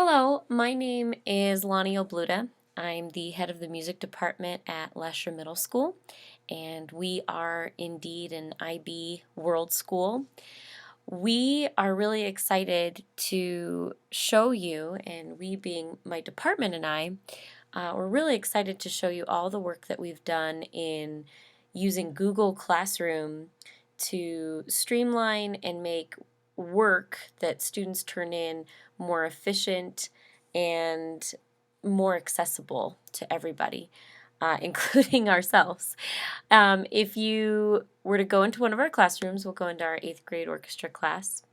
Hello, my name is Lonnie Obluda. I'm the head of the music department at Lesher Middle School, and we are indeed an IB World School. We are really excited to show you, and we being my department and I, we're really excited to show you all the work that we've done in using Google Classroom to streamline and make work that students turn in more efficient and more accessible to everybody, including ourselves. If you were to go into one of our classrooms, we'll go into our 8th grade orchestra class.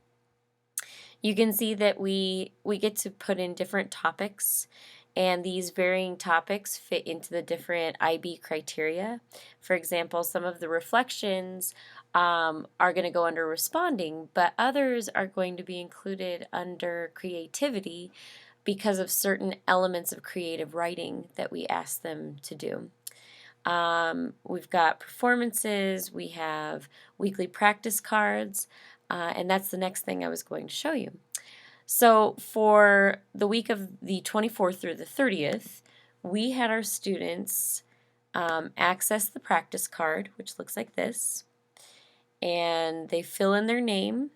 You can see that we get to put in different topics, and these varying topics fit into the different IB criteria. For example, some of the reflections are going to go under responding, but others are going to be included under creativity because of certain elements of creative writing that we ask them to do. We've got performances, we have weekly practice cards, and that's the next thing I was going to show you. So for the week of the 24th through the 30th, we had our students access the practice card, which looks like this, and they fill in their name,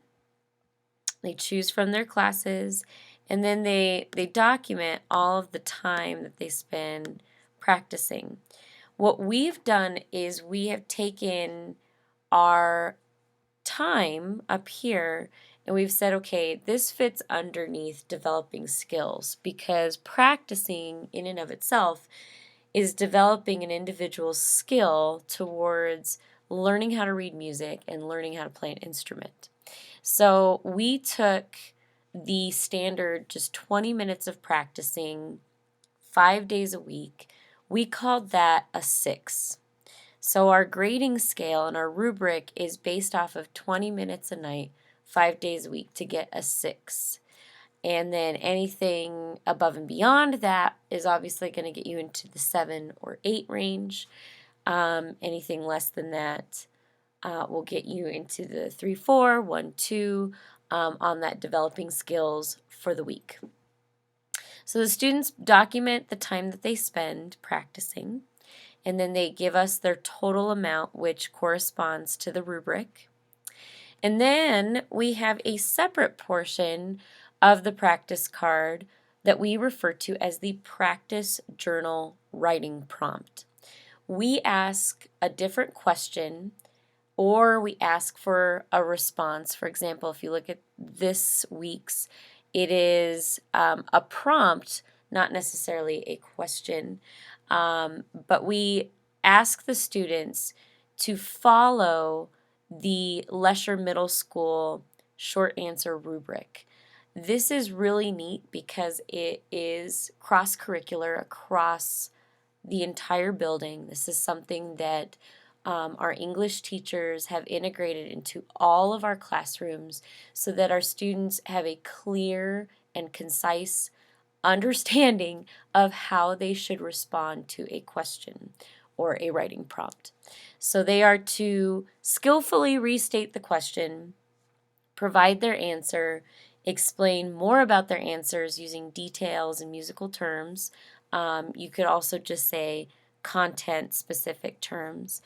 they choose from their classes, and then they document all of the time that they spend practicing. What we've done is we have taken our time up here and we've said, okay, this fits underneath developing skills because practicing in and of itself is developing an individual's skill towards learning how to read music and learning how to play an instrument. So we took the standard just 20 minutes of practicing 5 days a week. We called that a 6. So our grading scale and our rubric is based off of 20 minutes a night, 5 days a week to get a 6. And then anything above and beyond that is obviously going to get you into the 7 or 8 range. Anything less than that will get you into the 3, 4, 1, 2 on that developing skills for the week. So the students document the time that they spend practicing, and then they give us their total amount, which corresponds to the rubric. And then we have a separate portion of the practice card that we refer to as the practice journal writing prompt. We ask a different question or we ask for a response. For example, if you look at this week's, it is a prompt, not necessarily a question, but we ask the students to follow the Lesher Middle School short answer rubric. This is really neat because it is cross-curricular across the entire building. This is something that our English teachers have integrated into all of our classrooms so that our students have a clear and concise understanding of how they should respond to a question or a writing prompt. So they are to skillfully restate the question, provide their answer, explain more about their answers using details and musical terms. You could also just say content specific terms,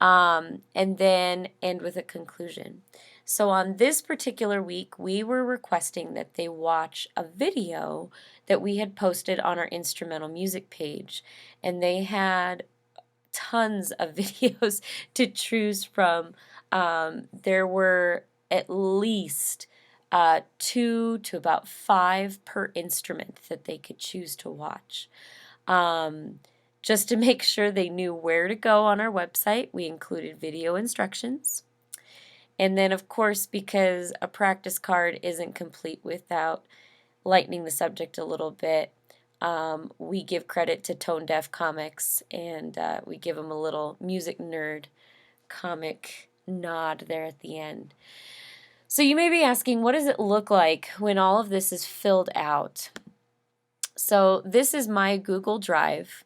and then end with a conclusion. So on this particular week, we were requesting that they watch a video that we had posted on our instrumental music page, and they had tons of videos to choose from. There were at least 2 to about 5 per instrument that they could choose to watch. Just to make sure they knew where to go on our website, we included video instructions. And then, of course, because a practice card isn't complete without lightening the subject a little bit, we give credit to Tone Deaf Comics, and we give them a little music nerd comic nod there at the end. So you may be asking, what does it look like when all of this is filled out? So this is my Google Drive,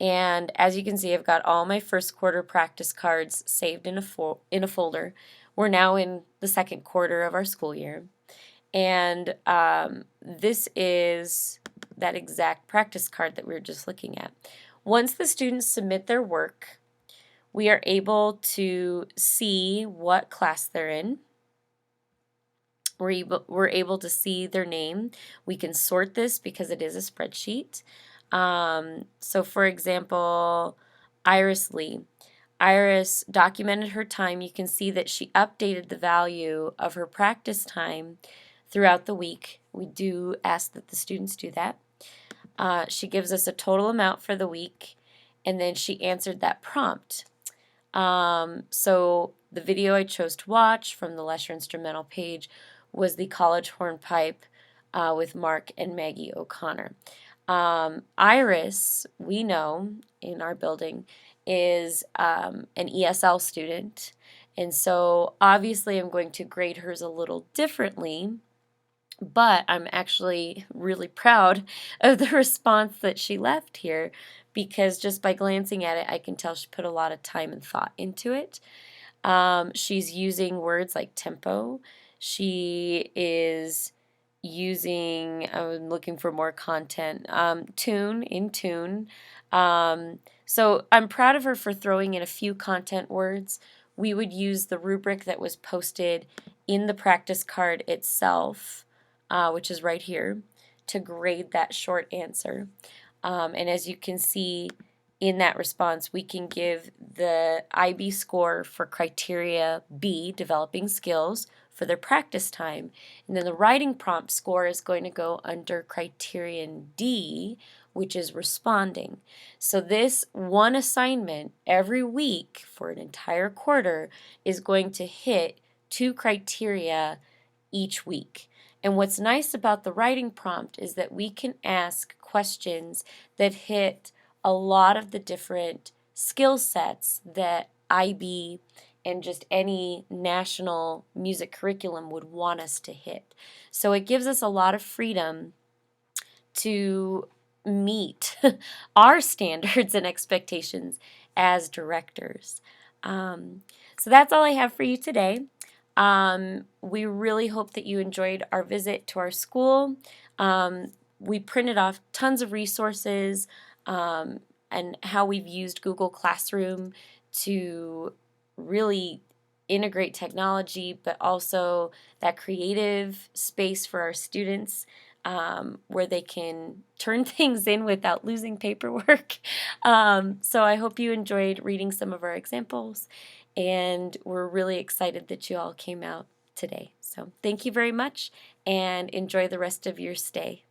and as you can see, I've got all my first quarter practice cards saved in a folder. We're now in the second quarter of our school year. And this is that exact practice card that we were just looking at. Once the students submit their work, we are able to see what class they're in. We're able to see their name. We can sort this because it is a spreadsheet. So for example, Iris Lee. Iris documented her time. You can see that she updated the value of her practice time throughout the week. We do ask that the students do that. She gives us a total amount for the week, and then she answered that prompt. So the video I chose to watch from the Lesher Instrumental page was the College Hornpipe with Mark and Maggie O'Connor. Iris, we know in our building, is an ESL student, and so obviously I'm going to grade hers a little differently, but I'm actually really proud of the response that she left here, because just by glancing at it, I can tell she put a lot of time and thought into it. She's using words like tempo. She is using, I'm looking for more content, tune, in tune. So I'm proud of her for throwing in a few content words. We would use the rubric that was posted in the practice card itself, which is right here, to grade that short answer. And as you can see in that response, we can give the IB score for criteria B, developing skills, for their practice time. And then the writing prompt score is going to go under criterion D, which is responding. So this one assignment every week for an entire quarter is going to hit 2 criteria each week. And what's nice about the writing prompt is that we can ask questions that hit a lot of the different skill sets that IB and just any national music curriculum would want us to hit. So it gives us a lot of freedom to meet our standards and expectations as directors. So that's all I have for you today. We really hope that you enjoyed our visit to our school. We printed off tons of resources and how we've used Google Classroom to really integrate technology, but also that creative space for our students where they can turn things in without losing paperwork. So I hope you enjoyed reading some of our examples, and we're really excited that you all came out today. So thank you very much, and enjoy the rest of your stay.